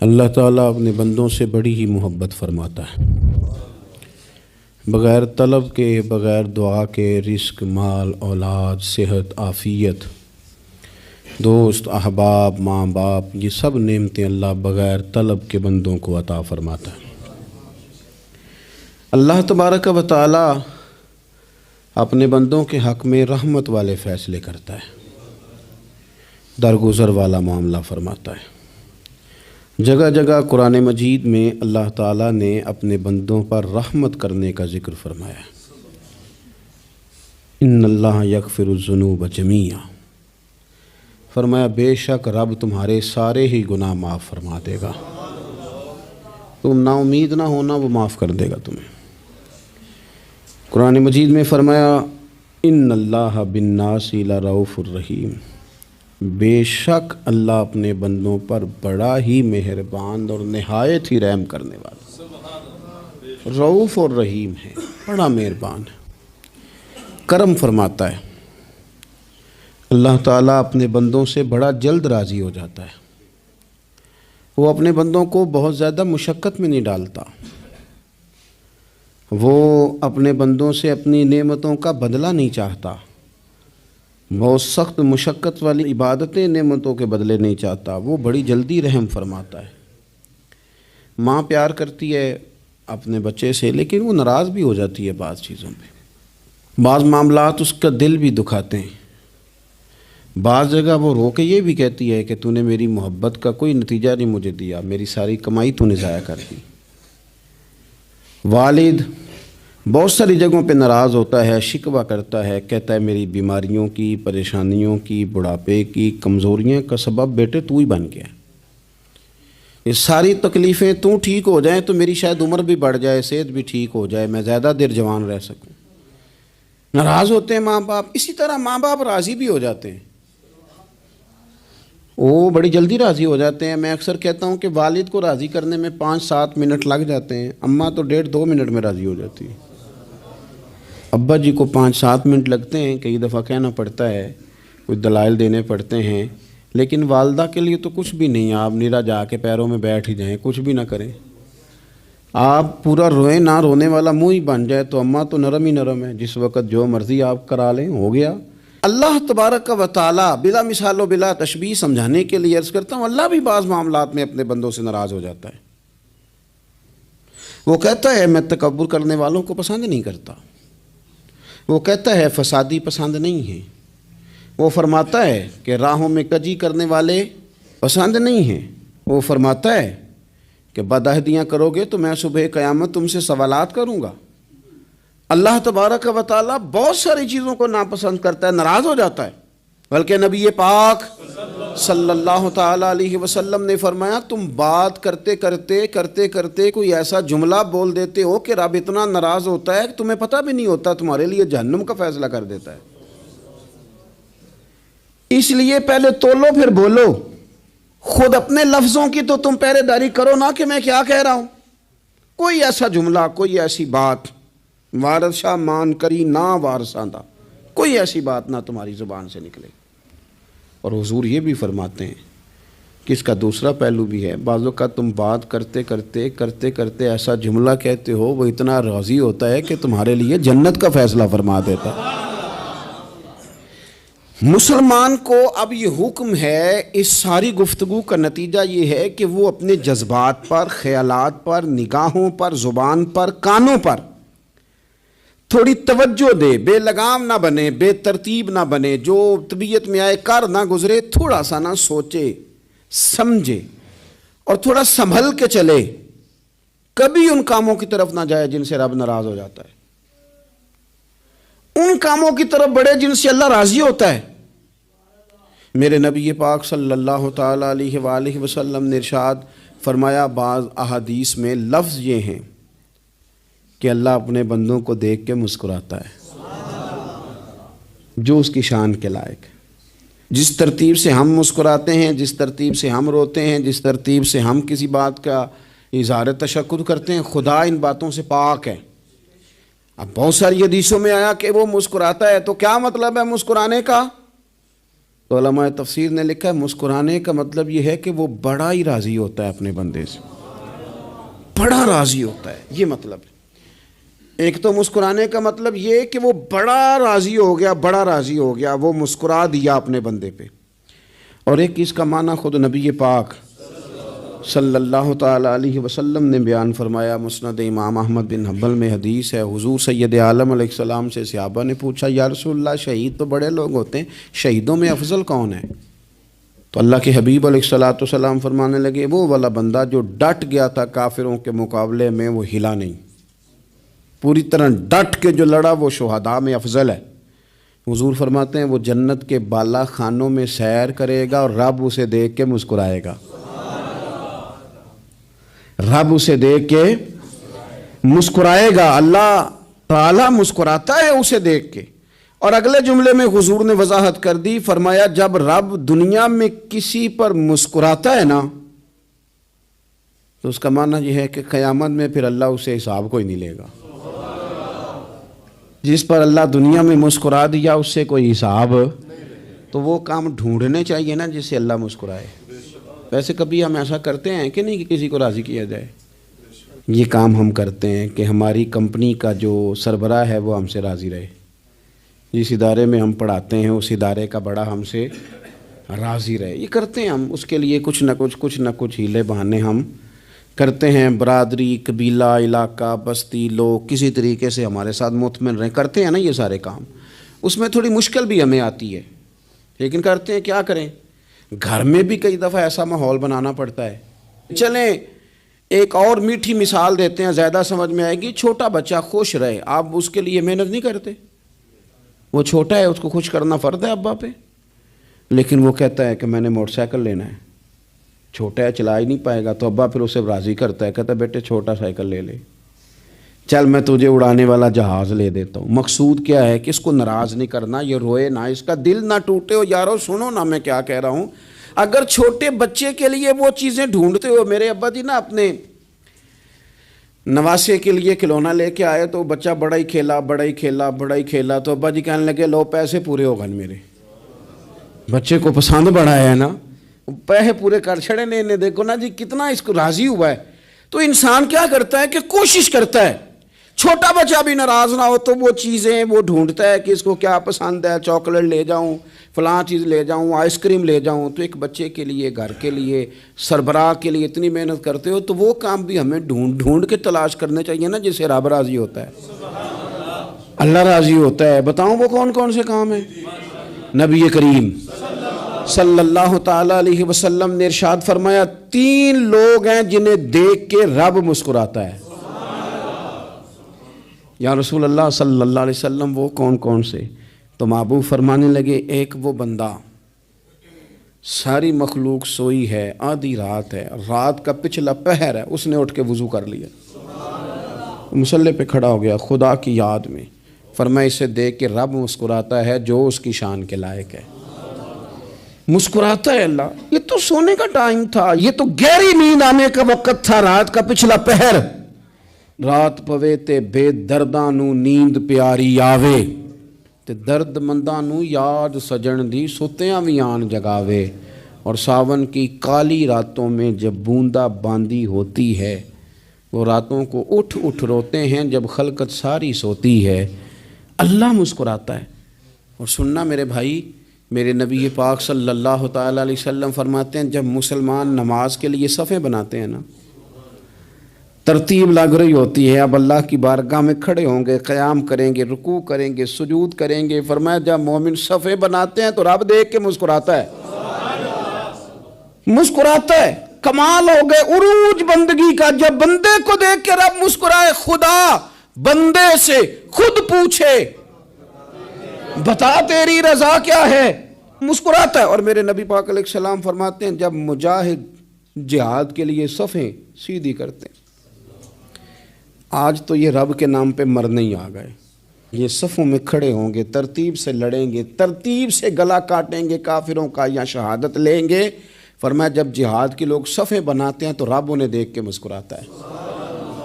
اللہ تعالیٰ اپنے بندوں سے بڑی ہی محبت فرماتا ہے۔ بغیر طلب کے، بغیر دعا کے رزق، مال، اولاد، صحت، عافیت، دوست، احباب، ماں باپ، یہ سب نعمتیں اللہ بغیر طلب کے بندوں کو عطا فرماتا ہے۔ اللہ تبارک و تعالی اپنے بندوں کے حق میں رحمت والے فیصلے کرتا ہے، درگزر والا معاملہ فرماتا ہے۔ جگہ جگہ قرآن مجید میں اللہ تعالیٰ نے اپنے بندوں پر رحمت کرنے کا ذکر فرمایا ہے۔ ان اللہ یغفر الذنوب جمیعا، فرمایا بے شک رب تمہارے سارے ہی گناہ معاف فرما دے گا، تم نا امید نہ ہونا، وہ معاف کر دے گا تمہیں۔ قرآن مجید میں فرمایا ان اللہ بالناس لرؤوف الرحیم، بے شک اللہ اپنے بندوں پر بڑا ہی مہربان اور نہایت ہی رحم کرنے والا، رؤوف اور رحیم ہے، بڑا مہربان ہے، کرم فرماتا ہے۔ اللہ تعالیٰ اپنے بندوں سے بڑا جلد راضی ہو جاتا ہے، وہ اپنے بندوں کو بہت زیادہ مشقت میں نہیں ڈالتا، وہ اپنے بندوں سے اپنی نعمتوں کا بدلہ نہیں چاہتا، بہت سخت مشقت والی عبادتیں نعمتوں کے بدلے نہیں چاہتا، وہ بڑی جلدی رحم فرماتا ہے۔ ماں پیار کرتی ہے اپنے بچے سے، لیکن وہ ناراض بھی ہو جاتی ہے بعض چیزوں پہ، بعض معاملات اس کا دل بھی دکھاتے ہیں، بعض جگہ وہ رو کے یہ بھی کہتی ہے کہ تو نے میری محبت کا کوئی نتیجہ نہیں مجھے دیا، میری ساری کمائی تو نے ضائع کر دی۔ والد بہت ساری جگہوں پہ ناراض ہوتا ہے، شکوہ کرتا ہے، کہتا ہے میری بیماریوں کی، پریشانیوں کی، بڑھاپے کی، کمزوریاں کا سبب بیٹے تو ہی بن گیا، یہ ساری تکلیفیں تو ٹھیک ہو جائیں تو میری شاید عمر بھی بڑھ جائے، صحت بھی ٹھیک ہو جائے، میں زیادہ دیر جوان رہ سکوں۔ ناراض ہوتے ہیں ماں باپ، اسی طرح ماں باپ راضی بھی ہو جاتے ہیں، وہ بڑی جلدی راضی ہو جاتے ہیں۔ میں اکثر کہتا ہوں کہ والد کو راضی کرنے میں 5-7 منٹ لگ جاتے ہیں، اماں تو 1.5-2 منٹ میں راضی ہو جاتی ہے، ابا جی کو 5-7 منٹ لگتے ہیں، کئی دفعہ کہنا پڑتا ہے، کچھ دلائل دینے پڑتے ہیں، لیکن والدہ کے لیے تو کچھ بھی نہیں، آپ نیرا جا کے پیروں میں بیٹھ ہی جائیں، کچھ بھی نہ کریں، آپ پورا روئیں، نہ رونے والا منہ ہی بن جائے تو اماں تو نرم ہی نرم ہے، جس وقت جو مرضی آپ کرا لیں ہو گیا۔ اللہ تبارک و تعالی بلا مثال و بلا تشبیہ سمجھانے کے لیے عرض کرتا ہوں، اللہ بھی بعض معاملات میں اپنے بندوں سے ناراض ہو جاتا ہے، وہ کہتا ہے میں تکبر کرنے والوں کو پسند نہیں کرتا، وہ کہتا ہے فسادی پسند نہیں ہیں، وہ فرماتا ہے کہ راہوں میں کجی کرنے والے پسند نہیں ہیں، وہ فرماتا ہے کہ بدعہدیاں کرو گے تو میں صبح قیامت تم سے سوالات کروں گا۔ اللہ تبارک و تعالیٰ بہت ساری چیزوں کو ناپسند کرتا ہے، ناراض ہو جاتا ہے، بلکہ نبی پاک صلی اللہ تعالیٰ علیہ وسلم نے فرمایا تم بات کرتے کرتے کوئی ایسا جملہ بول دیتے ہو کہ رب اتنا ناراض ہوتا ہے کہ تمہیں پتہ بھی نہیں ہوتا، تمہارے لیے جہنم کا فیصلہ کر دیتا ہے۔ اس لیے پہلے تولو پھر بولو، خود اپنے لفظوں کی تو تم پہرے داری کرو نا کہ میں کیا کہہ رہا ہوں۔ کوئی ایسا جملہ، کوئی ایسی بات وارث شاہ مان کری نہ وارثاندہ، کوئی ایسی بات نہ تمہاری زبان سے نکلے۔ اور حضور یہ بھی فرماتے ہیں کہ اس کا دوسرا پہلو بھی ہے، بعض اوقات تم بات کرتے ایسا جملہ کہتے ہو وہ اتنا راضی ہوتا ہے کہ تمہارے لیے جنت کا فیصلہ فرما دیتا ہے۔ مسلمان کو اب یہ حکم ہے، اس ساری گفتگو کا نتیجہ یہ ہے کہ وہ اپنے جذبات پر، خیالات پر، نگاہوں پر، زبان پر، کانوں پر تھوڑی توجہ دے، بے لگام نہ بنے، بے ترتیب نہ بنے، جو طبیعت میں آئے کر نہ گزرے، تھوڑا سا نہ سوچے سمجھے اور تھوڑا سنبھل کے چلے، کبھی ان کاموں کی طرف نہ جائے جن سے رب ناراض ہو جاتا ہے، ان کاموں کی طرف بڑھے جن سے اللہ راضی ہوتا ہے۔ میرے نبی پاک صلی اللہ تعالیٰ علیہ وآلہ وسلم نے ارشاد فرمایا، بعض احادیث میں لفظ یہ ہیں کہ اللہ اپنے بندوں کو دیکھ کے مسکراتا ہے، جو اس کی شان کے لائق ہے۔ جس ترتیب سے ہم مسکراتے ہیں، جس ترتیب سے ہم روتے ہیں، جس ترتیب سے ہم کسی بات کا اظہار تشکر کرتے ہیں، خدا ان باتوں سے پاک ہے۔ اب بہت ساری حدیثوں میں آیا کہ وہ مسکراتا ہے، تو کیا مطلب ہے مسکرانے کا؟ تو علماء تفسیر نے لکھا ہے مسکرانے کا مطلب یہ ہے کہ وہ بڑا ہی راضی ہوتا ہے اپنے بندے سے، بڑا راضی ہوتا ہے، یہ مطلب ہے۔ ایک تو مسکرانے کا مطلب یہ کہ وہ بڑا راضی ہو گیا، بڑا راضی ہو گیا، وہ مسکرا دیا اپنے بندے پہ۔ اور ایک اس کا معنی خود نبی پاک صلی اللہ تعالیٰ علیہ وسلم نے بیان فرمایا۔ مسند امام احمد بن حنبل میں حدیث ہے، حضور سید عالم علیہ السلام سے صحابہ نے پوچھا یا رسول اللہ شہید تو بڑے لوگ ہوتے ہیں، شہیدوں میں افضل کون ہے؟ تو اللہ کے حبیب علیہ السلام فرمانے لگے وہ والا بندہ جو ڈٹ گیا تھا کافروں کے مقابلے میں، وہ ہلا نہیں، پوری طرح ڈٹ کے جو لڑا وہ شہداء میں افضل ہے۔ حضور فرماتے ہیں وہ جنت کے بالا خانوں میں سیر کرے گا اور رب اسے دیکھ کے مسکرائے گا، رب اسے دیکھ کے مسکرائے گا، اللہ تعالیٰ مسکراتا ہے اسے دیکھ کے۔ اور اگلے جملے میں حضور نے وضاحت کر دی، فرمایا جب رب دنیا میں کسی پر مسکراتا ہے نا تو اس کا معنی یہ ہے کہ قیامت میں پھر اللہ اسے حساب کوئی نہیں لے گا۔ جس پر اللہ دنیا میں مسکرا دیا اس سے کوئی حساب، تو وہ کام ڈھونڈنے چاہیے نا جس سے اللہ مسکرائے۔ ویسے کبھی ہم ایسا کرتے ہیں کہ نہیں کہ کسی کو راضی کیا جائے؟ یہ کام ہم کرتے ہیں کہ ہماری کمپنی کا جو سربراہ ہے وہ ہم سے راضی رہے، جس ادارے میں ہم پڑھاتے ہیں اس ادارے کا بڑا ہم سے راضی رہے، یہ کرتے ہیں ہم۔ اس کے لیے کچھ نہ کچھ ہیلے بہانے ہم کرتے ہیں، برادری، قبیلہ، علاقہ، بستی، لوگ کسی طریقے سے ہمارے ساتھ مطمئن رہیں، کرتے ہیں نا یہ سارے کام۔ اس میں تھوڑی مشکل بھی ہمیں آتی ہے لیکن کرتے ہیں، کیا کریں۔ گھر میں بھی کئی دفعہ ایسا ماحول بنانا پڑتا ہے۔ چلیں ایک اور میٹھی مثال دیتے ہیں، زیادہ سمجھ میں آئے گی۔ چھوٹا بچہ خوش رہے، آپ اس کے لیے محنت نہیں کرتے، وہ چھوٹا ہے اس کو خوش کرنا فرض ہے ابا پہ، لیکن وہ کہتا ہے کہ میں نے موٹر سائیکل لینا ہے، چھوٹا ہے چلا ہی نہیں پائے گا، تو ابا پھر اسے راضی کرتا ہے، کہتا ہے بیٹے چھوٹا سائیکل لے لے، چل میں تجھے اڑانے والا جہاز لے دیتا ہوں۔ مقصود کیا ہے کہ اس کو ناراض نہیں کرنا، یہ روئے نہ، اس کا دل نہ ٹوٹے۔ ہو یارو سنو نا میں کیا کہہ رہا ہوں، اگر چھوٹے بچے کے لیے وہ چیزیں ڈھونڈتے ہو، میرے ابا جی نا اپنے نواسے کے لیے کھلونا لے کے آئے تو بچہ بڑا ہی کھیلا، تو ابا جی کہنے لگے لو پیسے پورے ہو گئے میرے، بچے کو پسند بڑا ہے نا، پیسے پورے کر چھڑے نے، دیکھو نا جی کتنا اس کو راضی ہوا ہے۔ تو انسان کیا کرتا ہے کہ کوشش کرتا ہے، چھوٹا بچہ بھی ناراض نہ ہو تو وہ چیزیں وہ ڈھونڈتا ہے کہ اس کو کیا پسند ہے، چاکلیٹ لے جاؤں، فلاں چیز لے جاؤں، آئس کریم لے جاؤں۔ تو ایک بچے کے لیے، گھر کے لیے، سربراہ کے لیے اتنی محنت کرتے ہو تو وہ کام بھی ہمیں ڈھونڈ کے تلاش کرنے چاہیے نا جس سے رب راضی ہوتا ہے، اللہ راضی ہوتا ہے۔ بتاؤں وہ کون کون سے کام ہیں؟ نبی کریم صلی اللہ تعالیٰ علیہ وسلم نے ارشاد فرمایا 3 لوگ ہیں جنہیں دیکھ کے رب مسکراتا ہے۔ یا رسول اللہ صلی اللہ علیہ وسلم وہ کون کون سے؟ تو محبوب فرمانے لگے ایک وہ بندہ ساری مخلوق سوئی ہے، آدھی رات ہے، رات کا پچھلا پہر ہے، اس نے اٹھ کے وضو کر لیا، مصلی پہ کھڑا ہو گیا خدا کی یاد میں، فرمایا اسے دیکھ کے رب مسکراتا ہے جو اس کی شان کے لائق ہے، مسکراتا ہے اللہ۔ یہ تو سونے کا ٹائم تھا، یہ تو گہری نیند آنے کا وقت تھا، رات کا پچھلا پہر، رات پوے تے بے درداں نو نیند پیاری آوے، تے درد منداں نو یاد سجن دی ستیاں وی آن جگاوے، اور ساون کی کالی راتوں میں جب بوندا باندی ہوتی ہے، وہ راتوں کو اٹھ روتے ہیں جب خلقت ساری سوتی ہے، اللہ مسکراتا ہے۔ اور سننا میرے بھائی، میرے نبی پاک صلی اللہ تعالیٰ علیہ وسلم فرماتے ہیں جب مسلمان نماز کے لیے صفیں بناتے ہیں نا، ترتیب لگ رہی ہوتی ہے، اب اللہ کی بارگاہ میں کھڑے ہوں گے، قیام کریں گے، رکوع کریں گے، سجود کریں گے، فرمایا جب مومن صفیں بناتے ہیں تو رب دیکھ کے مسکراتا ہے، مسکراتا ہے۔ کمال ہو گئے عروج بندگی کا، جب بندے کو دیکھ کے رب مسکرائے، خدا بندے سے خود پوچھے بتا تیری رضا کیا ہے، مسکراتا ہے۔ اور میرے نبی پاک علیہ السلام فرماتے ہیں جب مجاہد جہاد کے لیے صفیں سیدھی کرتے ہیں، آج تو یہ رب کے نام پہ مرنے ہی آ گئے، یہ صفوں میں کھڑے ہوں گے، ترتیب سے لڑیں گے، ترتیب سے گلا کاٹیں گے کافروں کا یا شہادت لیں گے۔ فرمایا جب جہاد کے لوگ صفیں بناتے ہیں تو رب انہیں دیکھ کے مسکراتا ہے۔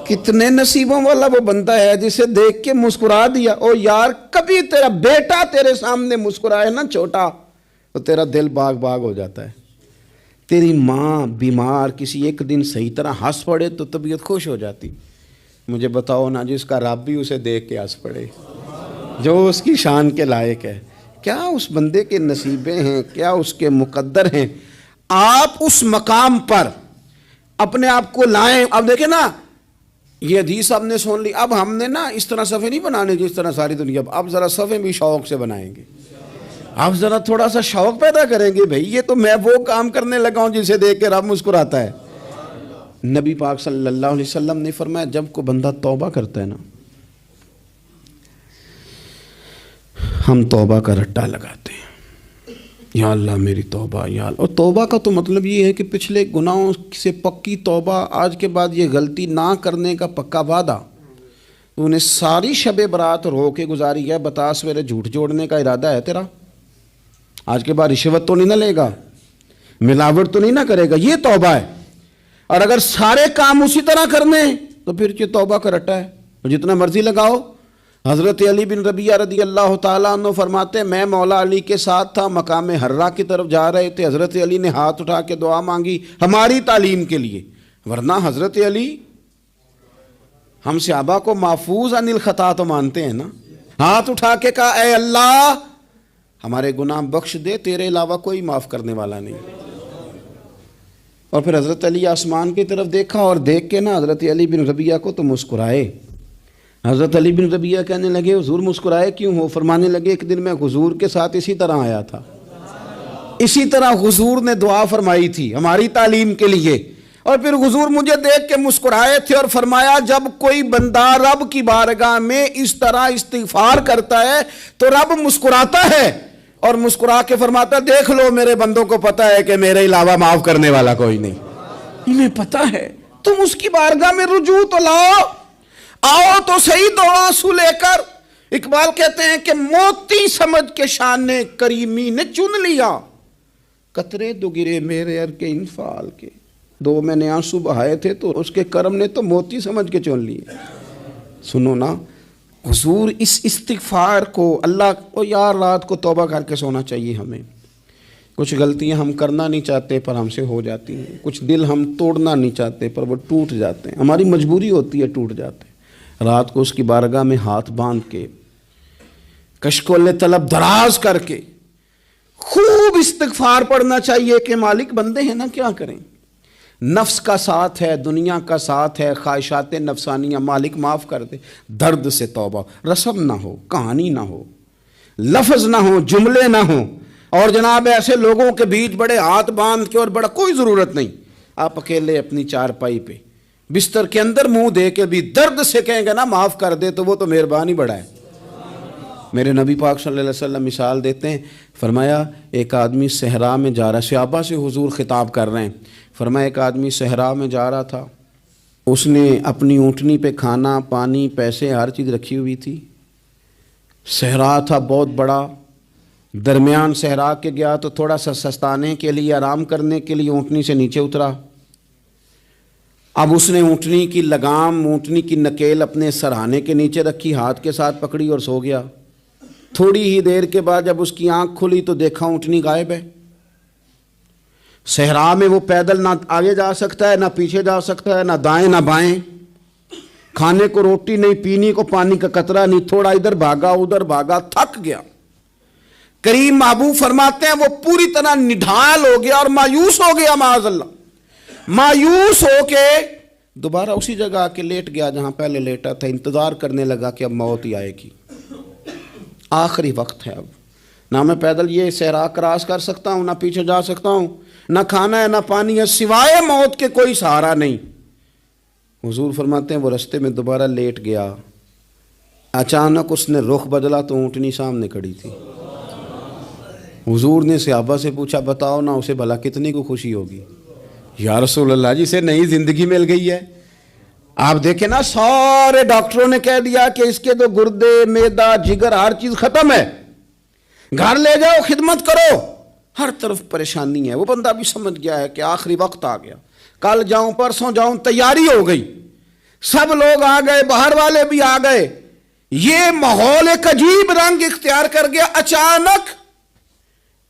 کتنے نصیبوں والا وہ بندہ ہے جسے دیکھ کے مسکرا دیا۔ او یار کبھی تیرا بیٹا تیرے سامنے مسکرائے نا چھوٹا، تو تیرا دل باغ باغ ہو جاتا ہے. تیری ماں بیمار کسی ایک دن صحیح طرح ہنس پڑے تو طبیعت خوش ہو جاتی. مجھے بتاؤ نا جس کا رب بھی اسے دیکھ کے ہنس پڑے، جو اس کی شان کے لائق ہے. کیا اس بندے کے نصیبیں ہیں، کیا اس کے مقدر ہیں. آپ اس مقام پر اپنے آپ کو لائیں. اب دیکھیں نا، یہ حدیث آپ نے سن لی. اب ہم نے نا اس طرح صفحے نہیں بنانے جس طرح ساری دنیا. اب ذرا صفحے بھی شوق سے بنائیں گے. آپ ذرا تھوڑا سا شوق پیدا کریں گے. بھئی یہ تو میں وہ کام کرنے لگا ہوں جسے دیکھ کے رب مسکراتا ہے. نبی پاک صلی اللہ علیہ وسلم نے فرمایا جب کوئی بندہ توبہ کرتا ہے نا، ہم توبہ کا رٹا لگاتے ہیں، یا اللہ میری توبہ یا اللہ. اور توبہ کا تو مطلب یہ ہے کہ پچھلے گناہوں سے پکی توبہ، آج کے بعد یہ غلطی نہ کرنے کا پکا وعدہ. تو انہیں ساری شب برات رو کے گزاری ہے. بتا سویرے جھوٹ جوڑنے کا ارادہ ہے تیرا؟ آج کے بعد رشوت تو نہیں نہ لے گا، ملاوٹ تو نہیں نہ کرے گا. یہ توبہ ہے. اور اگر سارے کام اسی طرح کرنے تو پھر یہ توبہ کا رٹا ہے. جتنا مرضی لگاؤ. حضرت علی بن ربیعہ رضی اللہ تعالیٰ عنہ فرماتے ہیں میں مولا علی کے ساتھ تھا، مقام حرہ کی طرف جا رہے تھے. حضرت علی نے ہاتھ اٹھا کے دعا مانگی ہماری تعلیم کے لیے. ورنہ حضرت علی ہم صحابہ کو محفوظ عن الخطا تو مانتے ہیں نا. ہاتھ اٹھا کے کہا اے اللہ ہمارے گناہ بخش دے، تیرے علاوہ کوئی معاف کرنے والا نہیں. اور پھر حضرت علی آسمان کی طرف دیکھا اور دیکھ کے نا حضرت علی بن ربیعہ کو تو مسکرائے. حضرت علی بن ربیعہ کہنے لگے حضور مسکرائے کیوں ہو؟ فرمانے لگے ایک دن میں حضور کے ساتھ اسی طرح آیا تھا، اسی طرح حضور نے دعا فرمائی تھی ہماری تعلیم کے لیے، اور پھر حضور مجھے دیکھ کے مسکرائے تھے اور فرمایا جب کوئی بندہ رب کی بارگاہ میں اس طرح استغفار کرتا ہے تو رب مسکراتا ہے اور مسکرا کے فرماتا ہے دیکھ لو میرے بندوں کو پتا ہے کہ میرے علاوہ معاف کرنے والا کوئی نہیں. انہیں پتا ہے. تم اس کی بارگاہ میں رجوع تو لاؤ، آؤ تو صحیح دو آنسو لے کر. اقبال کہتے ہیں کہ موتی سمجھ کے شان کریمی نے چن لیا، قطرے دو گرے میرے ار کے انفال کے. دو میں نے آنسو بہائے تھے تو اس کے کرم نے تو موتی سمجھ کے چن لیے. سنو نا حضور اس استغفار کو اللہ کو یار رات کو توبہ کر کے سونا چاہیے. ہمیں کچھ غلطیاں ہم کرنا نہیں چاہتے پر ہم سے ہو جاتی ہیں، کچھ دل ہم توڑنا نہیں چاہتے پر وہ ٹوٹ جاتے ہیں، ہماری مجبوری ہوتی ہے ٹوٹ جاتے ہیں. رات کو اس کی بارگاہ میں ہاتھ باندھ کے کشکول طلب دراز کر کے خوب استغفار پڑھنا چاہیے کہ مالک بندے ہیں نا کیا کریں. نفس کا ساتھ ہے، دنیا کا ساتھ ہے، خواہشات نفسانیہ، مالک معاف کر دے. درد سے توبہ، رسم نہ ہو، کہانی نہ ہو، لفظ نہ ہو، جملے نہ ہوں. اور جناب ایسے لوگوں کے بیچ بڑے ہاتھ باندھ کے اور بڑا کوئی ضرورت نہیں. آپ اکیلے اپنی چارپائی پہ بستر کے اندر منہ دے کے بھی درد سے کہیں گے نا معاف کر دے تو وہ تو مہربانی بڑا ہے. میرے نبی پاک صلی اللہ علیہ وسلم مثال دیتے ہیں. فرمایا ایک آدمی صحرا میں جا رہا ہے، صحابہ سے حضور خطاب کر رہے ہیں. فرمایا ایک آدمی صحرا میں جا رہا تھا، اس نے اپنی اونٹنی پہ کھانا پانی پیسے ہر چیز رکھی ہوئی تھی. صحرا تھا بہت بڑا، درمیان صحرا کے گیا تو تھوڑا سا سستانے کے لیے آرام کرنے کے لیے اونٹنی سے نیچے اترا. اب اس نے اونٹنی کی لگام، اونٹنی کی نکیل اپنے سرہانے کے نیچے رکھی، ہاتھ کے ساتھ پکڑی اور سو گیا. تھوڑی ہی دیر کے بعد جب اس کی آنکھ کھلی تو دیکھا اونٹنی غائب ہے. صحرا میں وہ پیدل نہ آگے جا سکتا ہے، نہ پیچھے جا سکتا ہے، نہ دائیں نہ بائیں. کھانے کو روٹی نہیں، پینے کو پانی کا قطرہ نہیں. تھوڑا ادھر بھاگا ادھر بھاگا، تھک گیا. کریم محبوب فرماتے ہیں وہ پوری طرح نڈھال ہو گیا اور مایوس ہو گیا. معاذ اللہ، مایوس ہو کے دوبارہ اسی جگہ آ کے لیٹ گیا جہاں پہلے لیٹا تھا. انتظار کرنے لگا کہ اب موت ہی آئے گی، آخری وقت ہے. اب نہ میں پیدل یہ صحرا کراس کر سکتا ہوں، نہ پیچھے جا سکتا ہوں، نہ کھانا ہے نہ پانی ہے، سوائے موت کے کوئی سہارا نہیں. حضور فرماتے ہیں وہ رستے میں دوبارہ لیٹ گیا. اچانک اس نے رخ بدلا تو اونٹنی سامنے کھڑی تھی. حضور نے صحابہ سے پوچھا بتاؤ نا اسے بھلا کتنی کو خوشی ہوگی؟ یا رسول اللہ جسے نئی زندگی مل گئی ہے. آپ دیکھیں نا سارے ڈاکٹروں نے کہہ دیا کہ اس کے تو گردے معدہ جگر ہر چیز ختم ہے، گھر لے جاؤ خدمت کرو. ہر طرف پریشانی ہے. وہ بندہ بھی سمجھ گیا ہے کہ آخری وقت آ گیا، کل جاؤں پرسوں جاؤں. تیاری ہو گئی، سب لوگ آ گئے، باہر والے بھی آ گئے. یہ ماحول ایک عجیب رنگ اختیار کر گیا. اچانک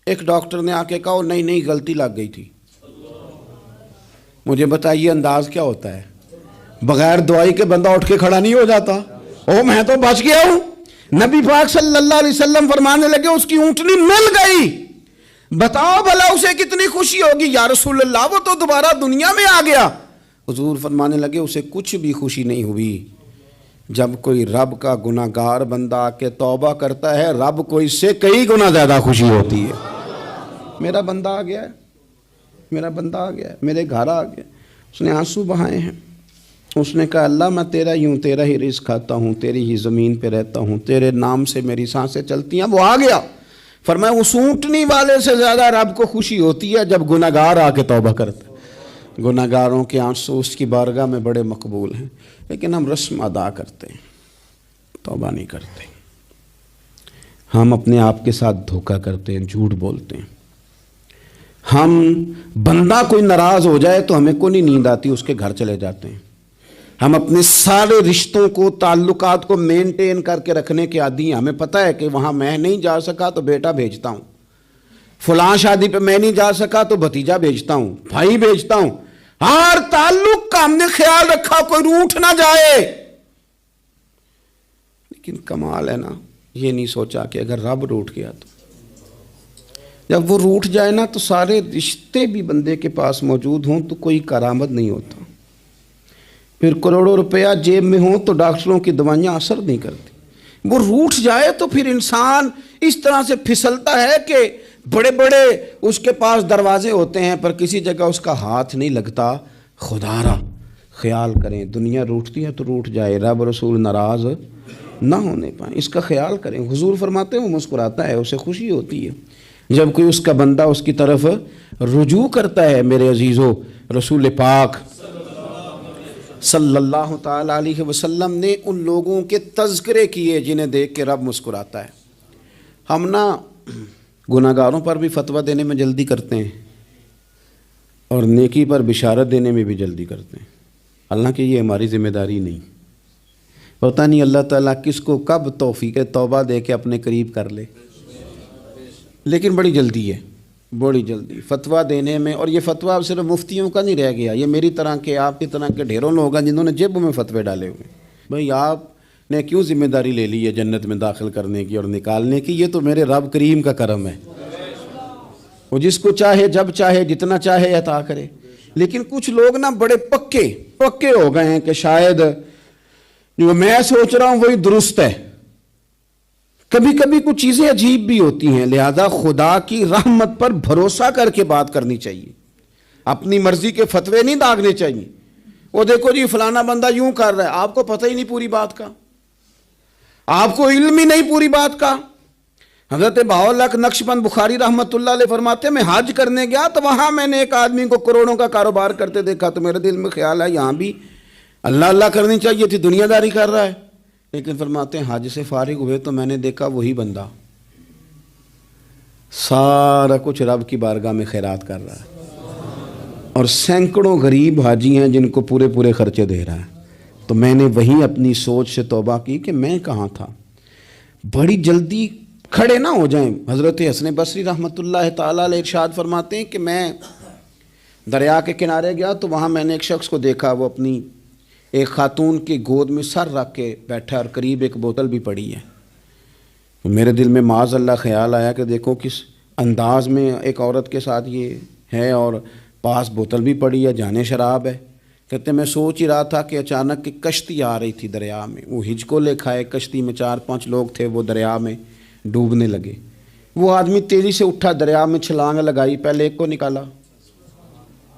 ایک ڈاکٹر نے آ کے کہا نہیں نہیں غلطی لگ گئی تھی. مجھے بتائیے انداز کیا ہوتا ہے؟ بغیر دوائی کے بندہ اٹھ کے کھڑا نہیں ہو جاتا. میں تو بچ گیا ہوں. نبی پاک صلی اللہ علیہ وسلم فرمانے لگے اس کی اونٹنی مل گئی. بتاؤ بھلا اسے کتنی خوشی ہوگی. یا رسول اللہ وہ تو دوبارہ دنیا میں آ گیا. حضور فرمانے لگے اسے کچھ بھی خوشی نہیں ہوئی. جب کوئی رب کا گناہ گار بندہ آ کے توبہ کرتا ہے رب کو اس سے کئی گنا زیادہ خوشی ہوتی ہے. میرا بندہ آ گیا ہے, میرا بندہ آ گیا ہے, میرے گھر آ گیا. اس نے آنسو بہائے ہیں. اس نے کہا اللہ میں تیرا ہی ہوں, تیرا ہی رزق کھاتا ہوں, تیری ہی زمین پہ رہتا ہوں, تیرے نام سے میری سانسیں چلتی ہیں. وہ آ گیا. فرمایا اس اونٹنی والے سے زیادہ رب کو خوشی ہوتی ہے جب گناہ گار آ کے توبہ کرتا ہے. گناہ گاروں کے آنسو اس کی بارگاہ میں بڑے مقبول ہیں. لیکن ہم رسم ادا کرتے ہیں, توبہ نہیں کرتے. ہم اپنے آپ کے ساتھ دھوکہ کرتے ہیں, جھوٹ بولتے ہیں. ہم بندہ کوئی ناراض ہو جائے تو ہمیں کو نہیں نیند آتی, اس کے گھر چلے جاتے ہیں. ہم اپنے سارے رشتوں کو تعلقات کو مینٹین کر کے رکھنے کے عادی ہیں. ہمیں پتہ ہے کہ وہاں میں نہیں جا سکا تو بیٹا بھیجتا ہوں, فلاں شادی پہ میں نہیں جا سکا تو بھتیجا بھیجتا ہوں, بھائی بھیجتا ہوں. ہر تعلق کا ہم نے خیال رکھا کوئی روٹھ نہ جائے. لیکن کمال ہے نا, یہ نہیں سوچا کہ اگر رب روٹھ گیا تو جب وہ روٹھ جائے نا تو سارے رشتے بھی بندے کے پاس موجود ہوں تو کوئی کرامت نہیں ہوتا. پھر کروڑوں روپیہ جیب میں ہوں تو ڈاکٹروں کی دوائیاں اثر نہیں کرتی. وہ روٹھ جائے تو پھر انسان اس طرح سے پھسلتا ہے کہ بڑے بڑے اس کے پاس دروازے ہوتے ہیں پر کسی جگہ اس کا ہاتھ نہیں لگتا. خدا را خیال کریں, دنیا روٹتی ہے تو روٹھ جائے, رب رسول ناراض نہ ہونے پائیں, اس کا خیال کریں. حضور فرماتے ہیں وہ مسکراتا ہے, اسے خوشی ہوتی ہے جب کوئی اس کا بندہ اس کی طرف رجوع کرتا ہے. میرے عزیزو, رسول پاک صلی اللہ تعالی علیہ وسلم نے ان لوگوں کے تذکرے کیے جنہیں دیکھ کے رب مسکراتا ہے. ہم نا گناہ گاروں پر بھی فتویٰ دینے میں جلدی کرتے ہیں اور نیکی پر بشارت دینے میں بھی جلدی کرتے ہیں. حالانکہ یہ ہماری ذمہ داری نہیں. پتہ نہیں اللہ تعالیٰ کس کو کب توفیق توبہ دے کے اپنے قریب کر لے, لیکن بڑی جلدی ہے, بڑی جلدی فتویٰ دینے میں. اور یہ فتویٰ صرف مفتیوں کا نہیں رہ گیا, یہ میری طرح کے آپ کی طرح کے ڈھیروں لوگ ہیں جنہوں نے جیبوں میں فتوے ڈالے ہوئے. بھئی آپ نے کیوں ذمہ داری لے لی ہے جنت میں داخل کرنے کی اور نکالنے کی؟ یہ تو میرے رب کریم کا کرم ہے, وہ جس کو چاہے جب چاہے جتنا چاہے عطا کرے. لیکن کچھ لوگ نا بڑے پکے ہو گئے ہیں کہ شاید جو میں سوچ رہا ہوں وہی درست ہے. کبھی کبھی کچھ چیزیں عجیب بھی ہوتی ہیں, لہذا خدا کی رحمت پر بھروسہ کر کے بات کرنی چاہیے. اپنی مرضی کے فتوے نہیں داغنے چاہیے. وہ دیکھو جی فلانا بندہ یوں کر رہا ہے, آپ کو پتہ ہی نہیں پوری بات کا, آپ کو علم ہی نہیں پوری بات کا. حضرت بہاءاللہ نقشبند بخاری رحمۃ اللہ علیہ فرماتے ہیں میں حج کرنے گیا تو وہاں میں نے ایک آدمی کو کروڑوں کا کاروبار کرتے دیکھا تو میرے دل میں خیال ہے یہاں بھی اللہ اللہ کرنی چاہیے تھی, دنیا داری کر رہا ہے. لیکن فرماتے ہیں حج سے فارغ ہوئے تو میں نے دیکھا وہی بندہ سارا کچھ رب کی بارگاہ میں خیرات کر رہا ہے اور سینکڑوں غریب حاجی ہیں جن کو پورے خرچے دے رہا ہے. تو میں نے وہیں اپنی سوچ سے توبہ کی کہ میں کہاں تھا. بڑی جلدی کھڑے نہ ہو جائیں. حضرت حسن بصری رحمۃ اللہ تعالیٰ علیہ ارشاد فرماتے ہیں کہ میں دریا کے کنارے گیا تو وہاں میں نے ایک شخص کو دیکھا, وہ اپنی ایک خاتون کی گود میں سر رکھ کے بیٹھا اور قریب ایک بوتل بھی پڑی ہے. میرے دل میں معاذ اللہ خیال آیا کہ دیکھو کس انداز میں ایک عورت کے ساتھ یہ ہے اور پاس بوتل بھی پڑی ہے, جانے شراب ہے. کہتے میں سوچ ہی رہا تھا کہ اچانک ایک کشتی آ رہی تھی دریا میں. وہ ہچکو لے کھائے, کشتی میں 4-5 لوگ تھے, وہ دریا میں ڈوبنے لگے. وہ آدمی تیزی سے اٹھا, دریا میں چھلانگ لگائی, پہلے ایک کو نکالا,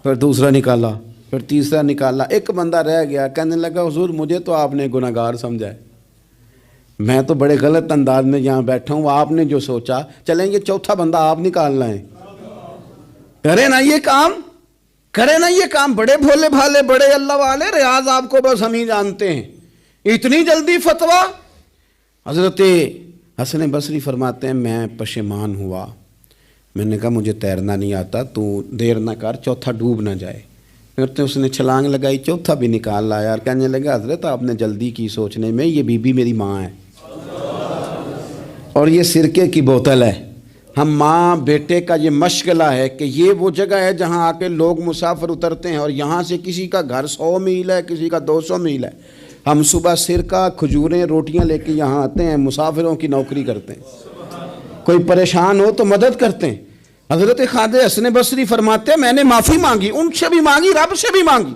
پھر دوسرا نکالا, پھر تیسرا نکالا. ایک بندہ رہ گیا, کہنے لگا حضور مجھے تو آپ نے گناہ گار سمجھا ہے, میں تو بڑے غلط انداز میں یہاں بیٹھا ہوں, آپ نے جو سوچا چلیں گے چوتھا بندہ آپ نکالنا ہے. کرے نا یہ کام, کرے نا یہ کام. بڑے بھولے بھالے بڑے اللہ والے, ریاض آپ کو بس ہم ہی جانتے ہیں. اتنی جلدی فتویٰ. حضرت حسن بصری فرماتے ہیں میں پشیمان ہوا, میں نے کہا مجھے تیرنا نہیں آتا, تو دیر نہ کر, چوتھا ڈوب نہ جائے. پھر اس نے چھلانگ لگائی, چوتھا بھی نکال لایا اور کہنے لگا حضرت آپ نے جلدی کی سوچنے میں, یہ بی بی میری ماں ہے اور یہ سرکے کی بوتل ہے, ہم ماں بیٹے کا یہ مشغلہ ہے کہ یہ وہ جگہ ہے جہاں آ کے لوگ مسافر اترتے ہیں، اور یہاں سے کسی کا گھر 100 میل ہے، کسی کا 200 میل ہے، ہم صبح سرکہ کھجوریں روٹیاں لے کے یہاں آتے ہیں، مسافروں کی نوکری کرتے ہیں، کوئی پریشان ہو تو مدد کرتے ہیں۔ حضرت خواجہ حسن بصری فرماتے ہیں میں نے معافی مانگی، ان سے بھی مانگی، رب سے بھی مانگی،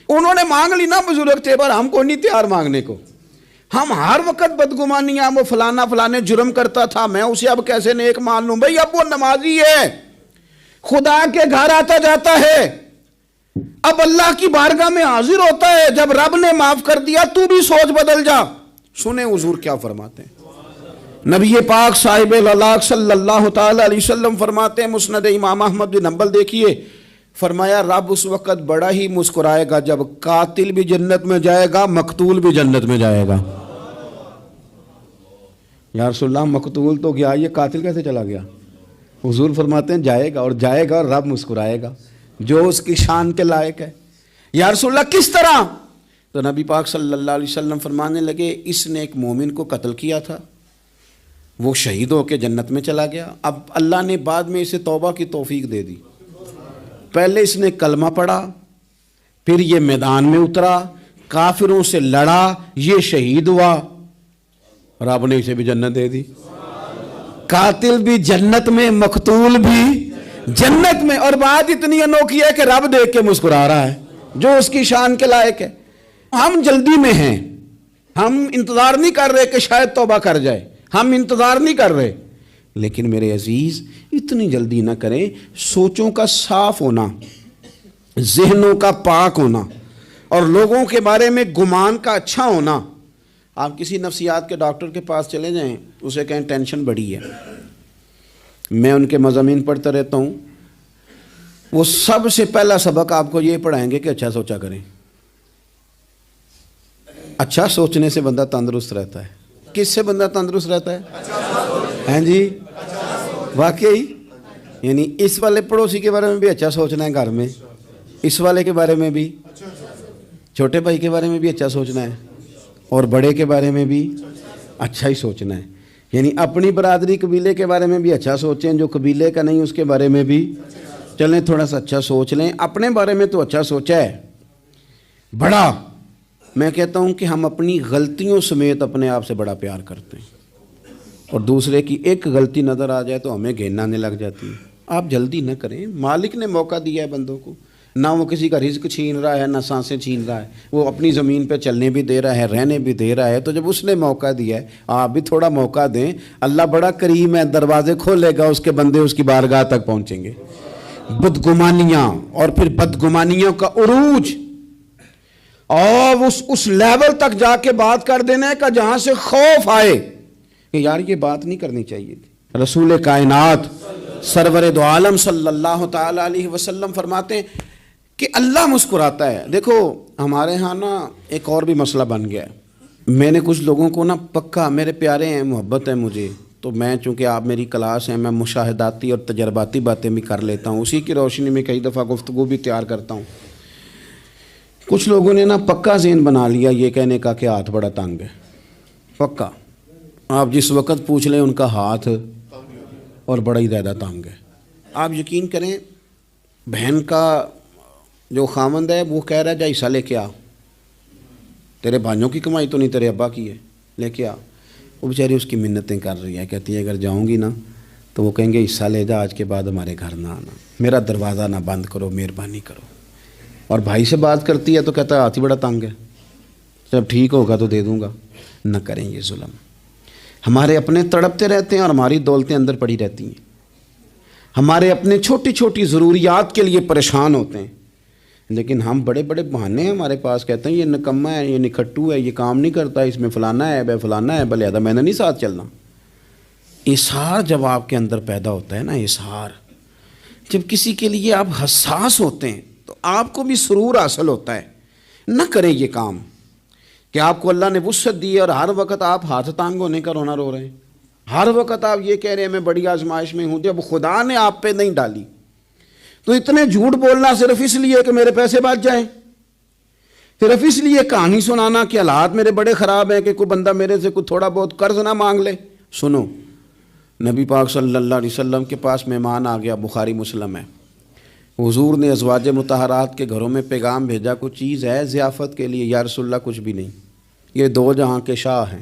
انہوں نے مانگ لی نا بزرگ تھے، پر ہم کو نہیں تیار مانگنے کو۔ ہم ہر وقت بدگمانیاں، وہ فلانے جرم کرتا تھا، میں اسے اب کیسے نیک مان لوں؟ بھئی اب وہ نمازی ہے، خدا کے گھر آتا جاتا ہے، اب اللہ کی بارگاہ میں حاضر ہوتا ہے، جب رب نے معاف کر دیا تو بھی سوچ بدل جا۔ سنیں حضور کیا فرماتے ہیں، نبی پاک صاحب العلاق صلی اللہ تعالی علیہ وسلم فرماتے ہیں، مسند امام احمد بن حنبل دیکھیے، فرمایا رب اس وقت بڑا ہی مسکرائے گا جب قاتل بھی جنت میں جائے گا، مقتول بھی جنت میں جائے گا۔ یا رسول اللہ مقتول تو گیا، یہ قاتل کیسے چلا گیا؟ حضور فرماتے ہیں جائے گا، اور جائے گا اور رب مسکرائے گا، جو اس کی شان کے لائق ہے۔ یا رسول اللہ کس طرح؟ تو نبی پاک صلی اللہ علیہ وسلم فرمانے لگے اس نے ایک مومن کو قتل کیا تھا، وہ شہید ہو کے جنت میں چلا گیا، اب اللہ نے بعد میں اسے توبہ کی توفیق دے دی، پہلے اس نے کلمہ پڑھا، پھر یہ میدان میں اترا، کافروں سے لڑا، یہ شہید ہوا، رب نے اسے بھی جنت دے دی۔ قاتل بھی جنت میں، مقتول بھی جنت میں، اور بات اتنی انوکھی ہے کہ رب دیکھ کے مسکرا رہا ہے، جو اس کی شان کے لائق ہے۔ ہم جلدی میں ہیں، ہم انتظار نہیں کر رہے کہ شاید توبہ کر جائے، ہم انتظار نہیں کر رہے، لیکن میرے عزیز اتنی جلدی نہ کریں۔ سوچوں کا صاف ہونا، ذہنوں کا پاک ہونا، اور لوگوں کے بارے میں گمان کا اچھا ہونا۔ آپ کسی نفسیات کے ڈاکٹر کے پاس چلے جائیں، اسے کہیں ٹینشن بڑی ہے، میں ان کے مضامین پڑھتا رہتا ہوں، وہ سب سے پہلا سبق آپ کو یہ پڑھائیں گے کہ اچھا سوچا کریں۔ اچھا سوچنے سے بندہ تندرست رہتا ہے۔ کس سے بندہ تندرست رہتا ہے؟ ہیں جی واقعی، یعنی اس والے پڑوسی کے بارے میں بھی اچھا سوچنا ہے، گھر میں اس والے کے بارے میں بھی، چھوٹے بھائی کے بارے میں بھی اچھا سوچنا ہے، اور بڑے کے بارے میں بھی اچھا ہی سوچنا ہے۔ یعنی اپنی برادری قبیلے کے بارے میں بھی اچھا سوچیں، جو قبیلے کا نہیں اس کے بارے میں بھی چلیں تھوڑا سا اچھا سوچ لیں۔ اپنے بارے میں تو اچھا سوچا ہے بڑا، میں کہتا ہوں کہ ہم اپنی غلطیوں سمیت اپنے آپ سے بڑا پیار کرتے ہیں، اور دوسرے کی ایک غلطی نظر آ جائے تو ہمیں گھین آنے لگ جاتی ہے۔ آپ جلدی نہ کریں، مالک نے موقع دیا ہے بندوں کو، نہ وہ کسی کا رزق چھین رہا ہے، نہ سانسیں چھین رہا ہے، وہ اپنی زمین پہ چلنے بھی دے رہا ہے، رہنے بھی دے رہا ہے، تو جب اس نے موقع دیا ہے آپ بھی تھوڑا موقع دیں۔ اللہ بڑا کریم ہے، دروازے کھولے گا، اس کے بندے اس کی بارگاہ تک پہنچیں گے۔ بدگمانیاں اور پھر بدگمانیوں کا عروج، اور اس لیول تک جا کے بات کر دینے کا جہاں سے خوف آئے کہ یار یہ بات نہیں کرنی چاہیے تھی۔ رسول کائنات سرور دو عالم صلی اللہ تعالی علیہ وسلم فرماتے ہیں کہ اللہ مسکراتا ہے۔ دیکھو ہمارے ہاں نا ایک اور بھی مسئلہ بن گیا ہے، میں نے کچھ لوگوں کو نا پکا، میرے پیارے ہیں، محبت ہے مجھے، تو میں چونکہ آپ میری کلاس ہیں، میں مشاہداتی اور تجرباتی باتیں بھی کر لیتا ہوں، اسی کی روشنی میں کئی دفعہ گفتگو بھی تیار کرتا ہوں۔ کچھ لوگوں نے نا پکا ذہن بنا لیا یہ کہنے کا کہ ہاتھ بڑا تنگ ہے، پکا، آپ جس وقت پوچھ لیں ان کا ہاتھ اور بڑا ہی زیادہ تنگ ہے۔ آپ یقین کریں، بہن کا جو خامند ہے وہ کہہ رہا ہے جا حصہ لے کے آ، تیرے بھائیوں کی کمائی تو نہیں، تیرے ابا کی ہے، لے کے آ۔ وہ بیچاری اس کی منتیں کر رہی ہے، کہتی ہے اگر جاؤں گی نا تو وہ کہیں گے حصہ لے جا، آج کے بعد ہمارے گھر نہ آنا، میرا دروازہ نہ بند کرو، مہربانی کرو۔ اور بھائی سے بات کرتی ہے تو کہتا ہے ہاتھ ہی بڑا تنگ ہے، جب ٹھیک ہوگا تو دے دوں گا۔ نہ کریں یہ ظلم، ہمارے اپنے تڑپتے رہتے ہیں اور ہماری دولتیں اندر پڑی رہتی ہیں، ہمارے اپنے چھوٹی چھوٹی ضروریات کے لیے پریشان ہوتے ہیں، لیکن ہم بڑے بڑے بہانے ہیں ہمارے پاس، کہتے ہیں یہ نکمہ ہے، یہ نکھٹو ہے، یہ کام نہیں کرتا، اس میں فلانا ہے، بے فلانا ہے، بلے میں نے نہیں ساتھ چلنا۔ اظہار جب آپ کے اندر پیدا ہوتا ہے نا، اظہار جب کسی کے لیے آپ حساس ہوتے ہیں تو آپ کو بھی سرور حاصل ہوتا ہے۔ نہ کریں یہ کام کہ آپ کو اللہ نے وسعت دی ہے اور ہر وقت آپ ہاتھ تانگ ہونے کا رونا رو رہے ہیں، ہر وقت آپ یہ کہہ رہے ہیں میں بڑی آزمائش میں ہوں، جب خدا نے آپ پہ نہیں ڈالی تو اتنے جھوٹ بولنا صرف اس لیے کہ میرے پیسے بچ جائیں، صرف اس لیے کہانی سنانا کہ حالات میرے بڑے خراب ہیں کہ کوئی بندہ میرے سے کوئی تھوڑا بہت قرض نہ مانگ لے۔ سنو، نبی پاک صلی اللہ علیہ وسلم کے پاس مہمان آ گیا، بخاری مسلم ہے۔ حضور نے ازواج مطہرات کے گھروں میں پیغام بھیجا، کوئی چیز ہے ضیافت کے لیے؟ یا رسول اللہ کچھ بھی نہیں، یہ دو جہاں کے شاہ ہیں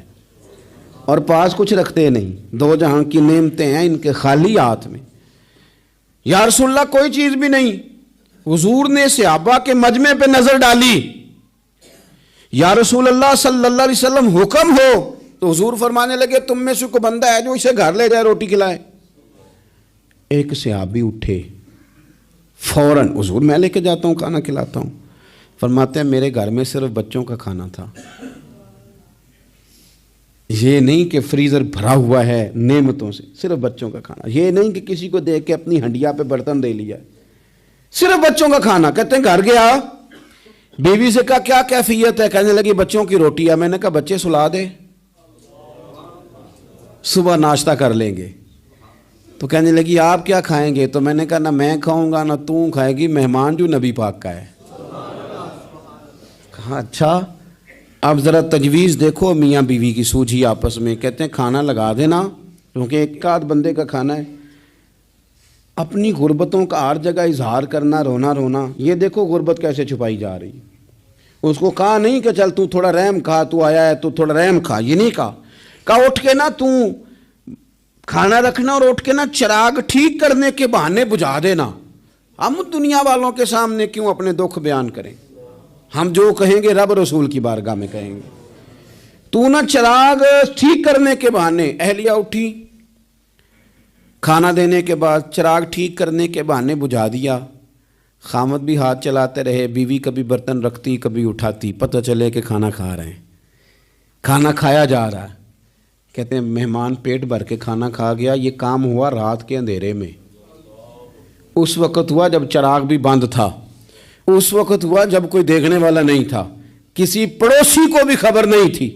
اور پاس کچھ رکھتے نہیں، دو جہاں کی نعمتیں ہیں ان کے خالی ہاتھ میں۔ یا رسول اللہ کوئی چیز بھی نہیں۔ حضور نے صحابہ کے مجمع پہ نظر ڈالی، یا رسول اللہ صلی اللہ علیہ وسلم حکم ہو، تو حضور فرمانے لگے تم میں سے کوئی بندہ ہے جو اسے گھر لے جائے روٹی کھلائے؟ ایک صحابی اٹھے فوراً، حضور میں لے کے جاتا ہوں کھانا کھلاتا ہوں۔ فرماتے ہیں میرے گھر میں صرف بچوں کا کھانا تھا، یہ نہیں کہ فریزر بھرا ہوا ہے نعمتوں سے، صرف بچوں کا کھانا۔ یہ نہیں کہ کسی کو دیکھ کے اپنی ہنڈیا پہ برتن دے لیا، صرف بچوں کا کھانا۔ کہتے ہیں گھر گیا، بیوی سے کہا کیا کیفیت ہے؟ کہنے لگی بچوں کی روٹی ہے۔ میں نے کہا بچے سلا دے، صبح ناشتہ کر لیں گے۔ تو کہنے لگی آپ کیا کھائیں گے؟ تو میں نے کہا نہ میں کھاؤں گا نہ تو کھائے گی، مہمان جو نبی پاک کا ہے۔ کہا اچھا، اب ذرا تجویز دیکھو میاں بیوی کی سوجھی آپس میں۔ کہتے ہیں کھانا لگا دینا، کیونکہ ایک آدھ بندے کا کھانا ہے۔ اپنی غربتوں کا ہر جگہ اظہار کرنا، رونا رونا، یہ دیکھو غربت کیسے چھپائی جا رہی۔ اس کو کہا نہیں کہ چل تو تھوڑا رحم کھا، تو آیا ہے تو تھوڑا رحم کھا، یہ نہیں کہا اٹھ کے نا تو کھانا رکھنا اور اٹھ کے نا چراغ ٹھیک کرنے کے بہانے بجھا دینا۔ ہم دنیا والوں کے سامنے کیوں اپنے دکھ بیان کریں؟ ہم جو کہیں گے رب رسول کی بارگاہ میں کہیں گے۔ تو نا چراغ ٹھیک کرنے کے بہانے، اہلیہ اٹھی، کھانا دینے کے بعد چراغ ٹھیک کرنے کے بہانے بجھا دیا۔ خامد بھی ہاتھ چلاتے رہے، بیوی کبھی برتن رکھتی کبھی اٹھاتی، پتہ چلے کہ کھانا کھا رہے ہیں، کھانا کھایا جا رہا ہے۔ کہتے ہیں مہمان پیٹ بھر کے کھانا کھا گیا۔ یہ کام ہوا رات کے اندھیرے میں، اس وقت ہوا جب چراغ بھی بند تھا، اس وقت ہوا جب کوئی دیکھنے والا نہیں تھا، کسی پڑوسی کو بھی خبر نہیں تھی۔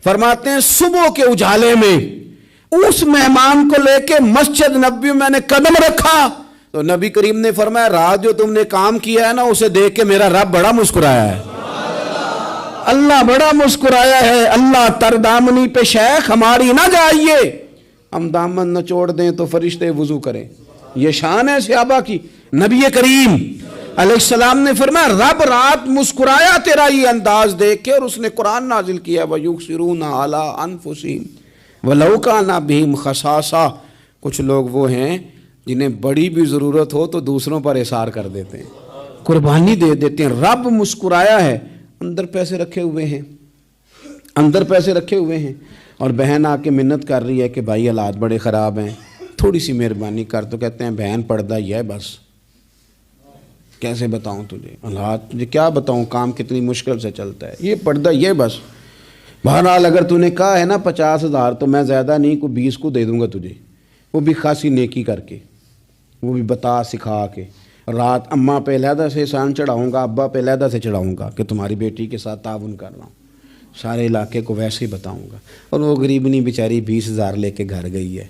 فرماتے ہیں صبح کے اجالے میں اس مہمان کو لے کے مسجد نبوی میں نے قدم رکھا تو نبی کریم نے فرمایا رات جو تم نے کام کیا ہے نا اسے دیکھ کے میرا رب بڑا مسکرایا ہے، اللہ بڑا مسکرایا ہے۔ اللہ تر دامنی پہ شیخ ہماری نہ جائیے، ہم دامن نچوڑ دیں تو فرشتے وضو کریں۔ یہ شان ہے صحابہ کی۔ نبی کریم علیہ السلام نے فرمایا رب رات مسکرایا تیرا یہ انداز دیکھ کے، اور اس نے قرآن نازل کیا وَيُؤْثِرُونَ عَلَىٰ أَنفُسِهِمْ وَلَوْ كَانَ بِهِمْ خَصَاصَةٌ۔ کچھ لوگ وہ ہیں جنہیں بڑی بھی ضرورت ہو تو دوسروں پر اثار کر دیتے ہیں، قربانی دے دیتے ہیں۔ رب مسکرایا ہے، اندر پیسے رکھے ہوئے ہیں، اندر پیسے رکھے ہوئے ہیں، اور بہن آ کے منت کر رہی ہے کہ بھائی حالات بڑے خراب ہیں، تھوڑی سی مہربانی کر۔ تو کہتے ہیں بہن پردہ ہی ہے بس، کیسے بتاؤں تجھے حالات، تجھے کیا بتاؤں کام کتنی مشکل سے چلتا ہے، یہ پردہ یہ بس۔ بہرحال اگر تو نے کہا ہے نا 50,000 تو میں زیادہ نہیں کوئی 20 کو دے دوں گا تجھے، وہ بھی خاصی نیکی کر کے، وہ بھی بتا سکھا کے۔ رات اماں پہ علیحدہ سے احسان چڑھاؤں گا، ابا پہ علیحدہ سے چڑھاؤں گا کہ تمہاری بیٹی کے ساتھ تعاون کر رہا ہوں، سارے علاقے کو ویسے ہی بتاؤں گا۔ اور وہ غریبنی بیچاری 20,000 لے کے گھر گئی ہے،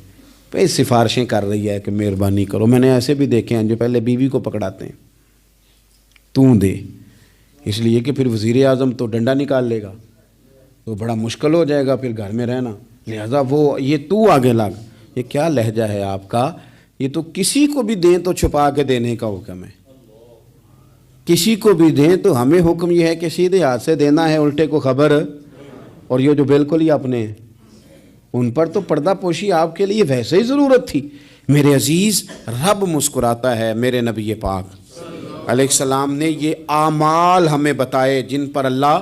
پھر سفارشیں کر رہی ہے کہ مہربانی کرو۔ میں نے ایسے بھی دیکھے ہیں جو پہلے بیوی کو پکڑاتے ہیں تو دے، اس لیے کہ پھر وزیر اعظم تو ڈنڈا نکال لے گا تو بڑا مشکل ہو جائے گا پھر گھر میں رہنا، لہذا وہ یہ تو آگے لگ۔ یہ کیا لہجہ ہے آپ کا؟ یہ تو کسی کو بھی دیں تو چھپا کے دینے کا حکم ہے، کسی کو بھی دیں تو ہمیں حکم یہ ہے کہ سیدھے ہاتھ سے دینا ہے، الٹے کو خبر۔ اور یہ جو بالکل ہی اپنے ہیں ان پر تو پردہ پوشی آپ کے لیے ویسے ہی ضرورت تھی۔ میرے عزیز رب مسکراتا ہے۔ میرے نبی پاک علیہ السلام نے یہ اعمال ہمیں بتائے جن پر اللہ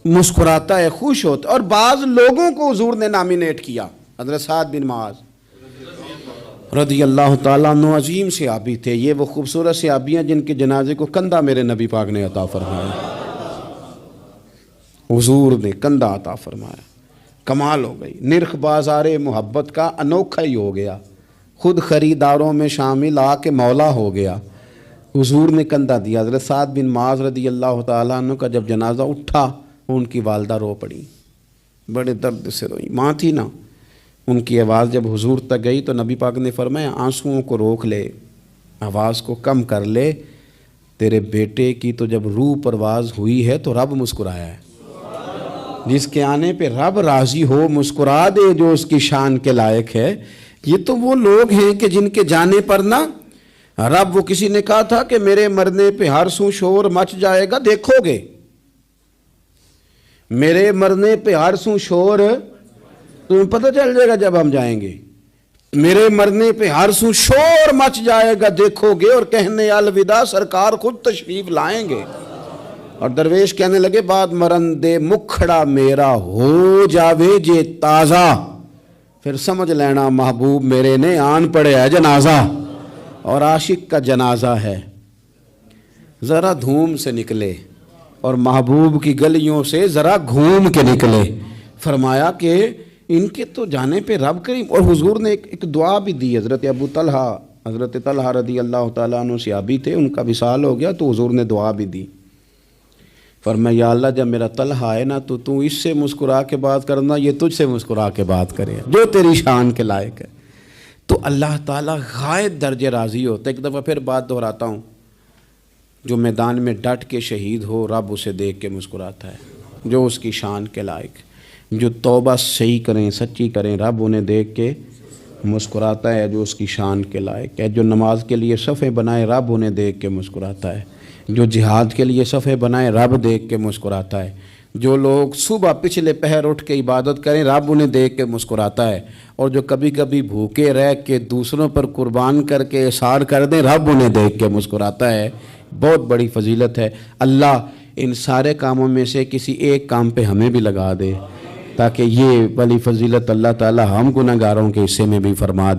مسکراتا ہے، خوش ہوتا ہے۔ اور بعض لوگوں کو حضور نے نامینیٹ کیا۔ حضرت سعد بن معاذ رضی اللہ تعالیٰ عنہ عظیم صحابی تھے۔ یہ وہ خوبصورت صحابیاں جن کے جنازے کو کندھا میرے نبی پاک نے عطا فرمایا، حضور نے کندھا عطا فرمایا۔ کمال ہو گئی، نرخ بازار محبت کا انوکھا ہی ہو گیا، خود خریداروں میں شامل آ کے مولا ہو گیا۔ حضور نے کندھا دیا۔ حضرت سعد بن معاذ رضی اللہ تعالیٰ عنہ کا جب جنازہ اٹھا ان کی والدہ رو پڑی، بڑے درد سے روئی، ماں تھی نا۔ ان کی آواز جب حضور تک گئی تو نبی پاک نے فرمایا آنسوؤں کو روک لے، آواز کو کم کر لے، تیرے بیٹے کی تو جب روح پرواز ہوئی ہے تو رب مسکرایا ہے۔ جس کے آنے پہ رب راضی ہو مسکرا دے جو اس کی شان کے لائق ہے۔ یہ تو وہ لوگ ہیں کہ جن کے جانے پر نا رب، وہ کسی نے کہا تھا کہ میرے مرنے پہ ہر سو شور مچ جائے گا، دیکھو گے میرے مرنے پہ ہر سو شور تمہیں پتہ چل جائے گا جب ہم جائیں گے، میرے مرنے پہ ہر سو شور مچ جائے گا، دیکھو گے، اور کہنے الوداع سرکار خود تشریف لائیں گے۔ اور درویش کہنے لگے بعد مرندے مکھڑا میرا ہو جاوے جے تازہ، پھر سمجھ لینا محبوب میرے نے آن پڑے ہے جنازہ۔ اور عاشق کا جنازہ ہے، ذرا دھوم سے نکلے اور محبوب کی گلیوں سے ذرا گھوم کے نکلے۔ فرمایا کہ ان کے تو جانے پہ رب کریم، اور حضور نے ایک دعا بھی دی۔ حضرت ابو طلحہ، حضرت طلحہ رضی اللہ تعالیٰ عنہ صحابی تھے، ان کا وصال ہو گیا تو حضور نے دعا بھی دی۔ فرمایا یا اللہ جب میرا طلحہ آئے نا تو اس سے مسکرا کے بات کرنا، یہ تجھ سے مسکرا کے بات کرے جو تیری شان کے لائق ہے۔ تو اللہ تعالیٰ غائب درجے راضی ہوتا ہے۔ ایک دفعہ پھر بات دہراتا ہوں، جو میدان میں ڈٹ کے شہید ہو رب اسے دیکھ کے مسکراتا ہے، جو اس کی شان کے لائق، جو توبہ صحیح کریں سچی کریں رب انہیں دیکھ کے مسکراتا ہے، جو اس کی شان کے لائق ہے، جو نماز کے لیے صفیں بنائے رب انہیں دیکھ کے مسکراتا ہے، جو جہاد کے لیے صفیں بنائے رب دیکھ کے مسکراتا ہے، جو لوگ صبح پچھلے پہر اٹھ کے عبادت کریں رب انہیں دیکھ کے مسکراتا ہے، اور جو کبھی کبھی بھوکے رہ کے دوسروں پر قربان کر کے احسار کر دیں رب انہیں دیکھ کے مسکراتا ہے۔ بہت بڑی فضیلت ہے۔ اللہ ان سارے کاموں میں سے کسی ایک کام پہ ہمیں بھی لگا دے، تاکہ یہ بڑی فضیلت اللہ تعالی ہم گناہگاروں کے حصے میں بھی فرما دے۔